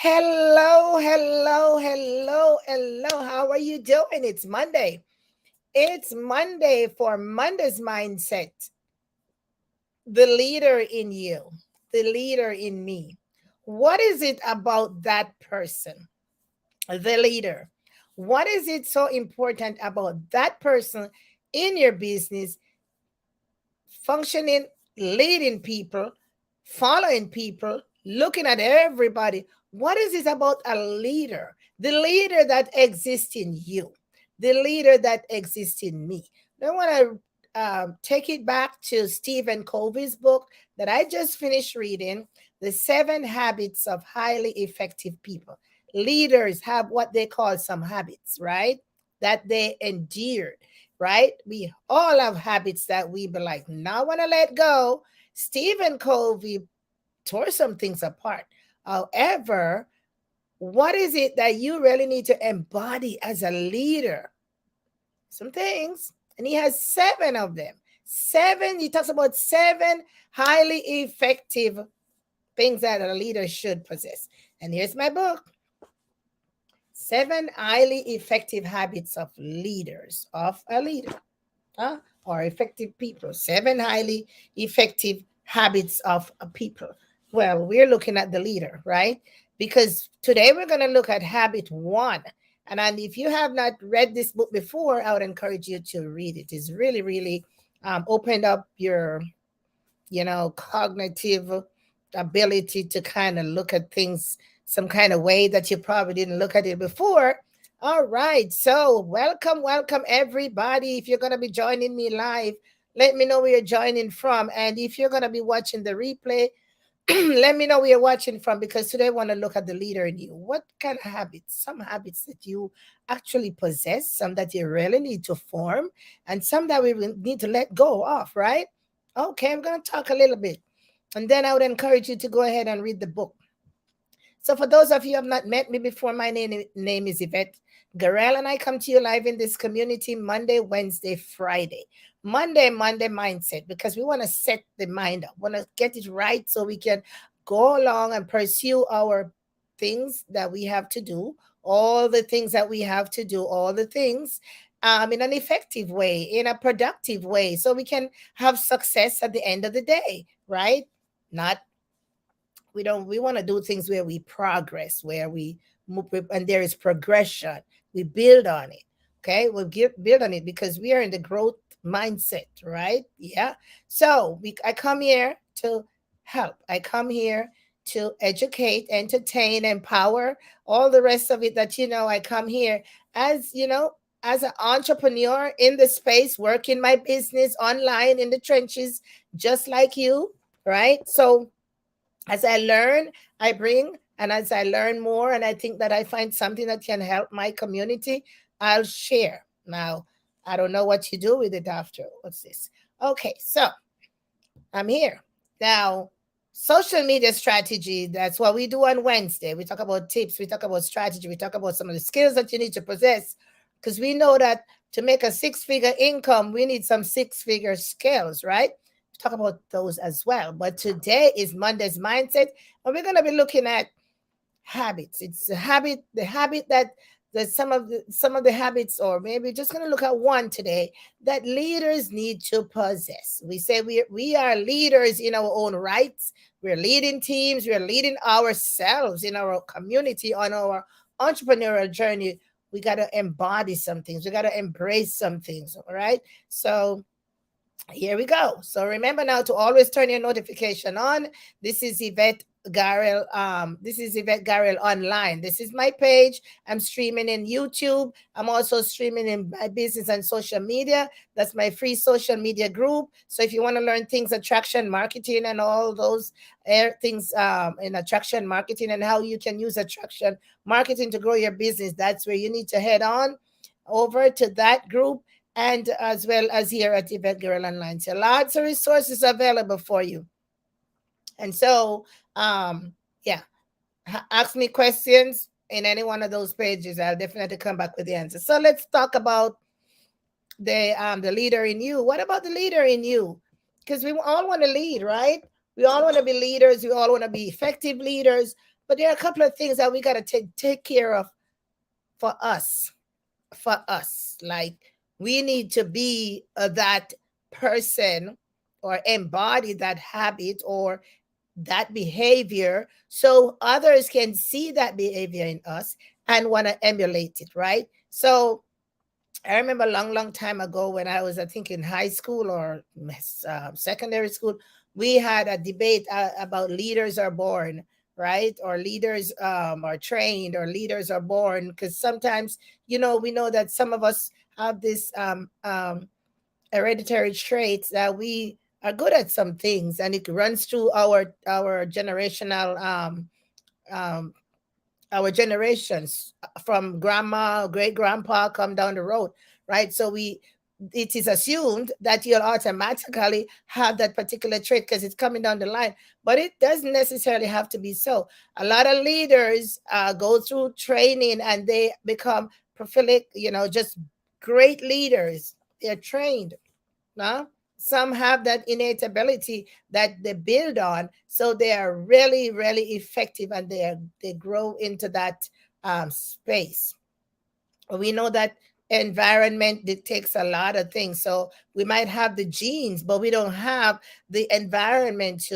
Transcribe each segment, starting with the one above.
Hello, hello, hello, hello. How are you doing? It's Monday. It's Monday for Monday's mindset. The leader in you, the leader in me. What is it about that person, the leader? What is it so important about that person in your business, functioning, leading people, following people, looking at everybody? What is it about a leader? The leader that exists in you, the leader that exists in me. I want to take it back to Stephen Covey's book that I just finished reading, The 7 Habits of Highly Effective People. Leaders have what they call some habits, right? That they endured, right? We all have habits that we be like, now want to let go. Stephen Covey tore some things apart. However, what is it that you really need to embody as a leader? Some things. And he has 7 of them. He talks about 7 highly effective things that a leader should possess. And here's my book, 7 highly effective habits of leaders, of a leader, or effective people. 7 highly effective habits of a people. Well, we're looking at the leader, right? Because today we're going to look at habit 1. And if you have not read this book before, I would encourage you to read it. It's really, really opened up your, cognitive ability to kind of look at things some kind of way that you probably didn't look at it before. All right. So, welcome everybody. If you're going to be joining me live, let me know where you're joining from. And if you're going to be watching the replay, let me know where you're watching from, because today I want to look at the leader in you. What kind of habits? Some habits that you actually possess, some that you really need to form, and some that we will need to let go of, right? Okay, I'm going to talk a little bit. And then I would encourage you to go ahead and read the book. So, for those of you who have not met me before, my name is Yvette Garel, and I come to you live in this community Monday, Wednesday, Friday. Monday mindset, because we want to set the mind up, want to get it right so we can go along and pursue our things that we have to do, all the things that we have to do, all the things in an effective way, in a productive way, so we can have success at the end of the day, right? Not we want to do things where we progress, where we move, and there is progression. We build on it. Okay, build on it because we are in the growth mindset, right? Yeah. So I come here to help. I come here to educate, entertain, empower, all the rest of it that I come here as as an entrepreneur in the space, working my business online in the trenches, just like you, right? So as I learn, I bring, and as I learn more, and I think that I find something that can help my community, I'll share. Now, I don't know what you do with it after. What's this? Okay, so I'm here. Now, social media strategy, that's what we do on Wednesday. We talk about tips, we talk about strategy, we talk about some of the skills that you need to possess, because we know that to make a 6-figure income, we need some 6-figure skills, right? Talk about those as well. But today is Monday's mindset, and we're going to be looking at habits. It's the habit that some of the habits, or maybe just going to look at one today, that leaders need to possess. We say we are leaders in our own rights. We're leading teams. We're leading ourselves in our community on our entrepreneurial journey. We got to embody some things. We got to embrace some things. All right. So here we go. So remember now to always turn your notification on. This is Yvette Garel. This is Yvette Garel online. This is my page. I'm streaming in YouTube. I'm also streaming in my business and social media. That's my free social media group. So if you want to learn things, attraction marketing and all those things in attraction marketing, and how you can use attraction marketing to grow your business, that's where you need to head on over to that group, and as well as here at Yvette Girl Online. So lots of resources available for you. And so, yeah, ask me questions in any one of those pages. I'll definitely come back with the answer. So let's talk about the leader in you. What about the leader in you? Because we all want to lead, right? We all want to be leaders. We all want to be effective leaders. But there are a couple of things that we got to take care of for us. For us, like we need to be that person or embody that habit or that behavior so others can see that behavior in us and want to emulate it, right? So I remember a long, long time ago when I was, I think, in high school or secondary school, we had a debate about leaders are born, right? Or leaders are trained, or leaders are born. Because sometimes, we know that some of us have this hereditary traits that we are good at some things, and it runs through our generational um, our generations from grandma, great grandpa come down the road, right? So it is assumed that you'll automatically have that particular trait because it's coming down the line, but it doesn't necessarily have to be so. A lot of leaders go through training and they become prolific, just great leaders. They're trained. No? Some have that innate ability that they build on, so they are really, really effective, and they grow into that space. We know that environment dictates a lot of things. So we might have the genes, but we don't have the environment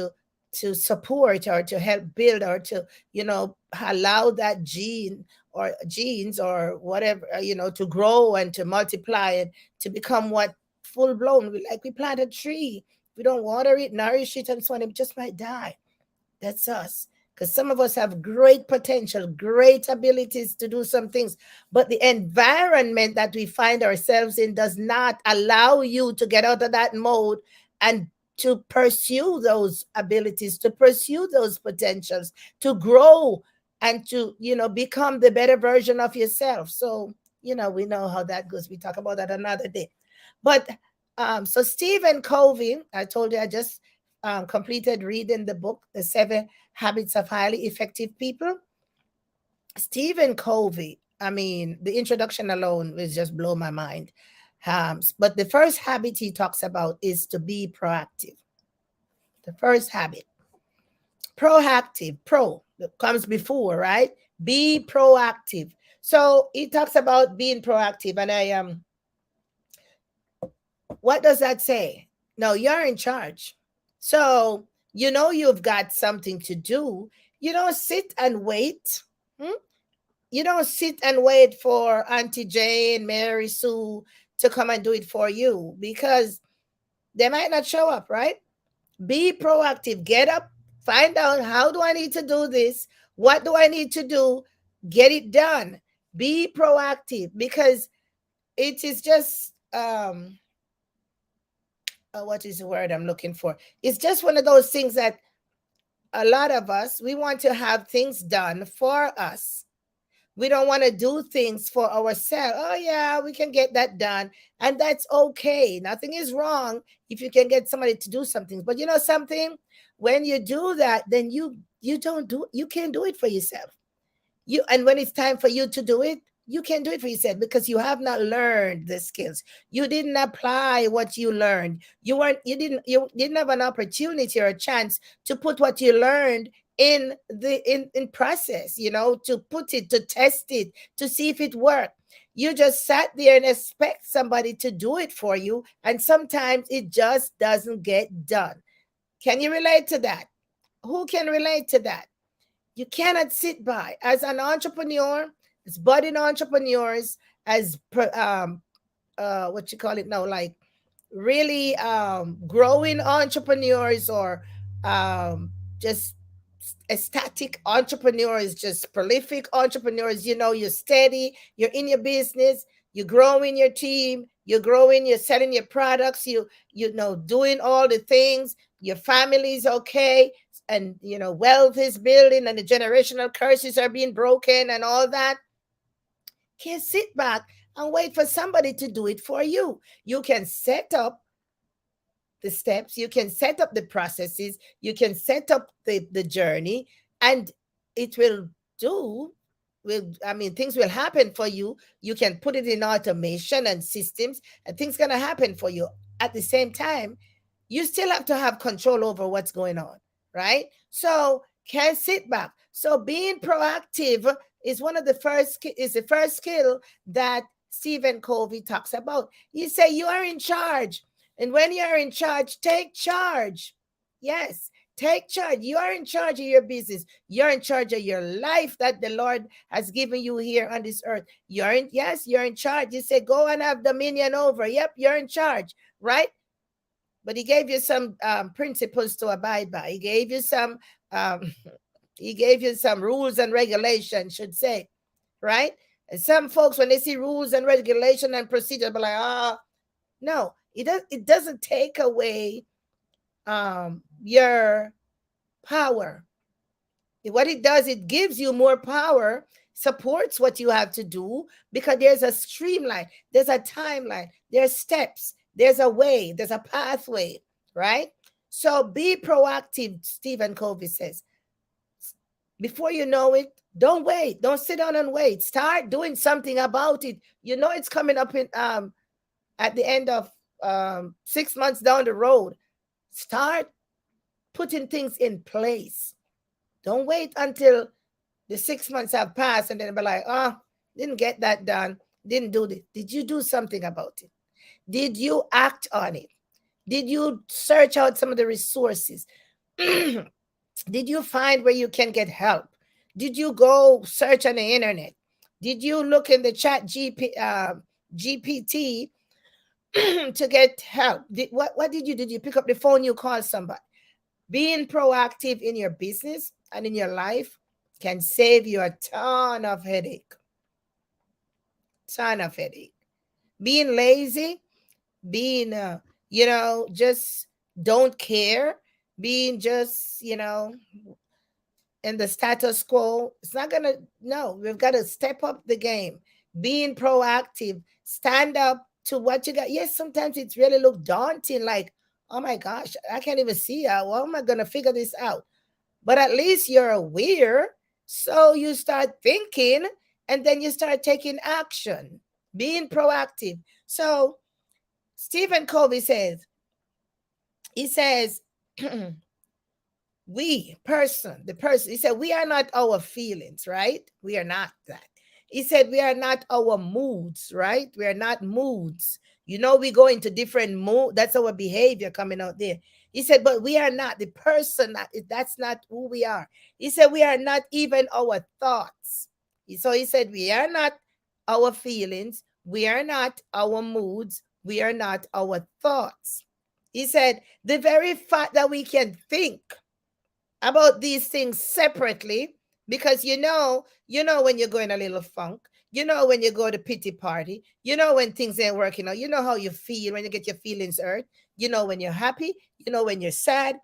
to support or to help build or to allow that gene or genes or whatever to grow and to multiply and to become what full blown. We plant a tree, we don't water it, nourish it, and so on, it just might die. That's us. Because some of us have great potential, great abilities to do some things, but the environment that we find ourselves in does not allow you to get out of that mode and to pursue those abilities, to pursue those potentials, to grow and to, become the better version of yourself. So, we know how that goes. We talk about that another day. But so Stephen Covey, I told you I just completed reading the book, The Seven Habits of Highly Effective People. Stephen Covey, I mean, the introduction alone will just blow my mind. But the first habit he talks about is to be proactive. The first habit, proactive, comes before, right? Be proactive. So he talks about being proactive, and what does that say? No, you're in charge. So, you've got something to do. You don't sit and wait. Hmm? You don't sit and wait for Auntie Jane, Mary Sue to come and do it for you because they might not show up, right? Be proactive. Get up, find out, how do I need to do this? What do I need to do? Get it done. Be proactive, because it is just what is the word I'm looking for? It's just one of those things that a lot of us, we want to have things done for us. We don't want to do things for ourselves. Oh, yeah, we can get that done. And that's okay. Nothing is wrong if you can get somebody to do something. But you know something? When you do that, then you can't do it for yourself. And when it's time for you to do it, you can't do it for yourself because you have not learned the skills. You didn't apply what you learned. You didn't have an opportunity or a chance to put what you learned in process, to put it, to test it, to see if it worked. You just sat there and expect somebody to do it for you, and sometimes it just doesn't get done. Can you relate to that? Who can relate to that? You cannot sit by as an entrepreneur, as budding entrepreneurs, as what you call it now, like really growing entrepreneurs, or just static entrepreneurs, just prolific entrepreneurs. You're steady, you're in your business, you're growing your team, you're selling your products, doing all the things, your family's okay, and wealth is building, and the generational curses are being broken and all that. Can't sit back and wait for somebody to do it for you. You can set up the steps, you can set up the processes, you can set up the journey, and it will things will happen for you. You can put it in automation and systems, and things gonna happen for you. At the same time, you still have to have control over what's going on, right? So Can't sit back. So being proactive is one of the first skill that Stephen Covey talks about. He say you are in charge, and when you are in charge, take charge. Yes, take charge. You are in charge of your business. You're in charge of your life that the Lord has given you here on this earth. You're in charge. You say go and have dominion over. Yep, you're in charge, right? But he gave you some principles to abide by. He gave you some um, he gave you some rules and regulations, should say, right? And some folks, when they see rules and regulation and procedure, be like, no, it doesn't take away your power. What it does, it gives you more power, supports what you have to do, because there's a streamline, there's a timeline, there's steps, there's a way, there's a pathway, right? So be proactive, Stephen Covey says. Before you know it, don't wait. Don't sit down and wait. Start doing something about it. You know it's coming up in at the end of 6 months down the road. Start putting things in place. Don't wait until the 6 months have passed and then be like, oh, didn't get that done. Didn't do this. Did you do something about it? Did you act on it? Did you search out some of the resources? Did you find where you can get help? Did you go search on the internet? Did you look in the GPT to get help? What did you do? Did you pick up the phone? You call somebody? Being proactive in your business and in your life can save you a ton of headache. Ton of headache. Being lazy, being, just don't care, being just, in the status quo, it's not gonna, no, we've got to step up the game. Being proactive, stand up to what you got. Yes, sometimes it's really look daunting, like, oh my gosh, I can't even see how am I gonna figure this out? But at least you're aware. So you start thinking and then you start taking action, being proactive. So Stephen Covey says, he says, the person, he said, we are not our feelings, right? We are not that. He said, we are not our moods, right? We are not moods. We go into different mood. That's our behavior coming out there. He said, but we are not the person. That's not who we are. He said, we are not even our thoughts. So he said, we are not our feelings. We are not our moods. We are not our thoughts. He said, the very fact that we can think about these things separately, because when you're going a little funk, when you go to pity party, when things ain't working out, how you feel when you get your feelings hurt, when you're happy, when you're sad,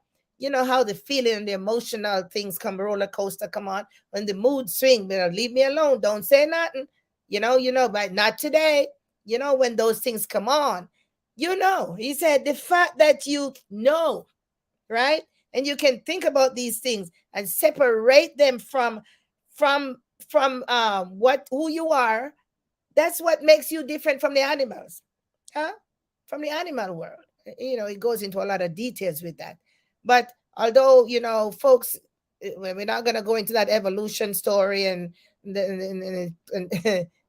how the feeling and the emotional things come, roller coaster come on, when the mood swing, leave me alone, don't say nothing, but not today, when those things come on, he said, the fact that right, and you can think about these things and separate them from who you are. That's what makes you different from the animals, from the animal world. It goes into a lot of details with that. But although folks, we're not going to go into that evolution story and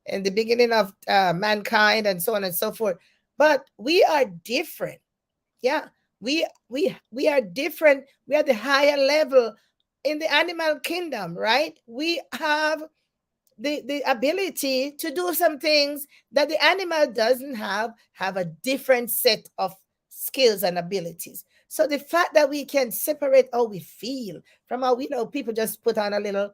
and the beginning of mankind and so on and so forth, but we are different. Yeah, we are different. We are the higher level in the animal kingdom, right? We have the ability to do some things that the animal doesn't have a different set of skills and abilities. So the fact that we can separate how we feel from how we people just put on a little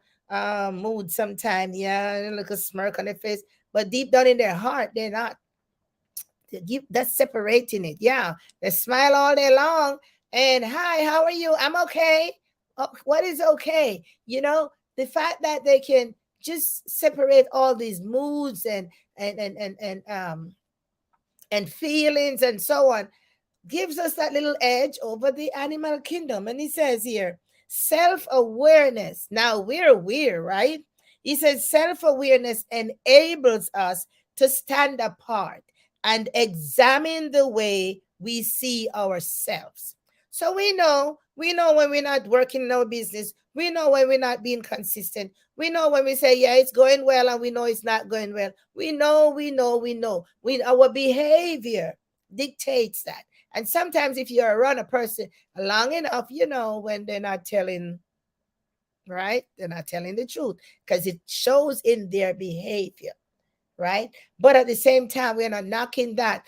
mood sometime, yeah, look a smirk on their face, but deep down in their heart, they're not. That's separating it. Yeah, they smile all day long and hi, how are you? I'm okay. Oh, what is okay? The fact that they can just separate all these moods and feelings and so on gives us that little edge over the animal kingdom. And he says here, self-awareness. Now we're aware, right? He says self-awareness enables us to stand apart and examine the way we see ourselves. So we know when we're not working in our business. We know when we're not being consistent. We know when we say, yeah, it's going well, and we know it's not going well. We know. Our behavior dictates that. And sometimes if you're around a person long enough, when they're not telling, right? They're not telling the truth because it shows in their behavior, right? But at the same time, we're not knocking that.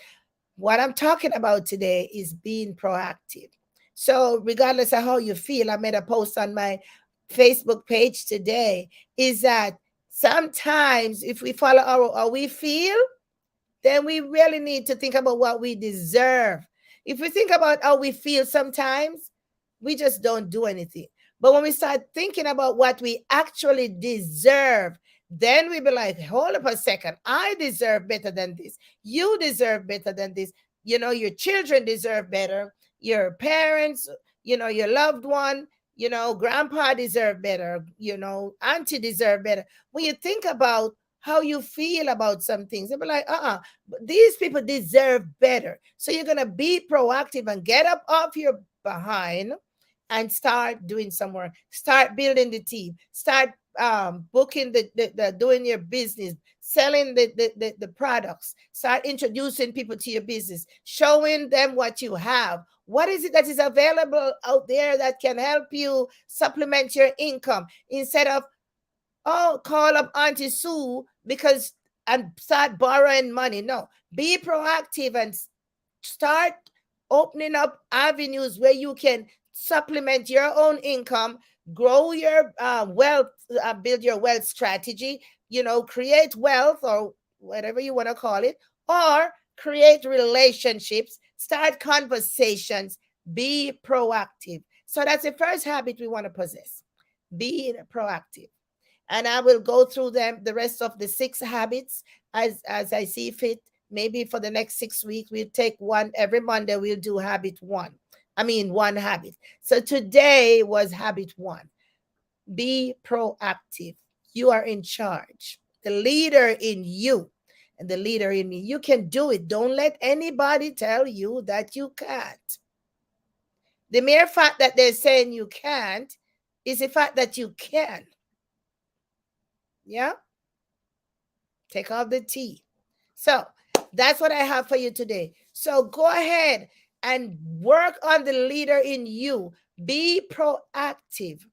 What I'm talking about today is being proactive. So, regardless of how you feel, I made a post on my Facebook page today. Is that sometimes if we follow our how we feel, then we really need to think about what we deserve. If we think about how we feel sometimes, we just don't do anything. But when we start thinking about what we actually deserve, then we be like, hold up a second. I deserve better than this. You deserve better than this. Your children deserve better. Your parents, your loved one, grandpa deserve better. Auntie deserve better. When you think about how you feel about some things, they'll be like, these people deserve better. So you're gonna be proactive and get up off your behind and start doing some work. Start building the team. Start booking the doing your business, selling the products. Start introducing people to your business, showing them what you have. What is it that is available out there that can help you supplement your income instead of, oh, call up Auntie Sue because and start borrowing money. No, be proactive and start opening up avenues where you can supplement your own income, grow your wealth, build your wealth strategy, create wealth or whatever you want to call it, or create relationships, start conversations, be proactive. So that's the first habit we want to possess, being proactive. And I will go through them, the rest of the 6 habits, as I see fit. Maybe for the next 6 weeks, we'll take one every Monday. We'll do habit one. I mean, one habit. So today was habit one. Be proactive. You are in charge. The leader in you and the leader in me. You can do it. Don't let anybody tell you that you can't. The mere fact that they're saying you can't is the fact that you can. Yeah? Take off the T. So that's what I have for you today. So go ahead and work on the leader in you. Be proactive.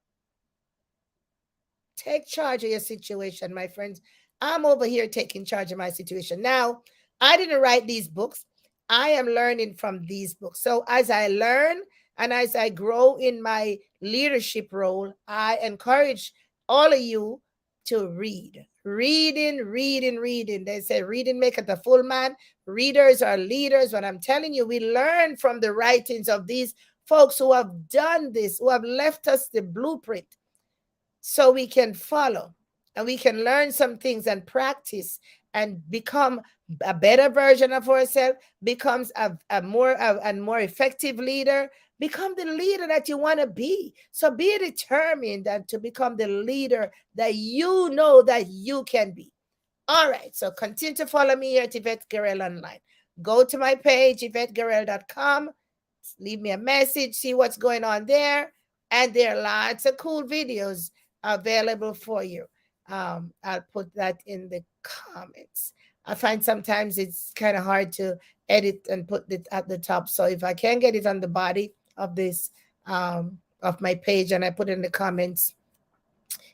Take charge of your situation, my friends. I'm over here taking charge of my situation. Now, I didn't write these books. I am learning from these books. So as I learn and as I grow in my leadership role, I encourage all of you to read. Reading, reading, reading. They say reading maketh a full man. Readers are leaders. But I'm telling you, we learn from the writings of these folks who have done this, who have left us the blueprint so we can follow and we can learn some things and practice and become a better version of ourselves, becomes a more effective leader, become the leader that you want to be. So be determined and to become the leader that you know that you can be. All right, so continue to follow me here at Yvette Guerrero Online. Go to my page, YvetteGuerrero.com. Leave me a message, see what's going on there. And there are lots of cool videos available for you. I'll put that in the comments. I find sometimes it's kind of hard to edit and put it at the top. So if I can get it on the body of this of my page and I put it in the comments.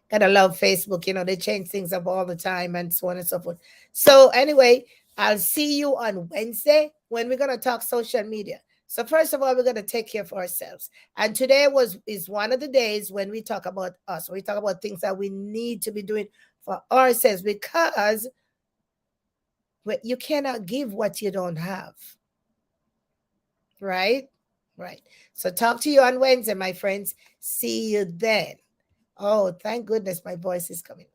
And I love Facebook, they change things up all the time and so on and so forth. So anyway, I'll see you on Wednesday when we're gonna talk social media. So first of all, we're gonna take care of ourselves. And today is one of the days when we talk about us. We talk about things that we need to be doing for ourselves because you cannot give what you don't have. Right? Right. So talk to you on Wednesday, my friends. See you then. Oh, thank goodness my voice is coming.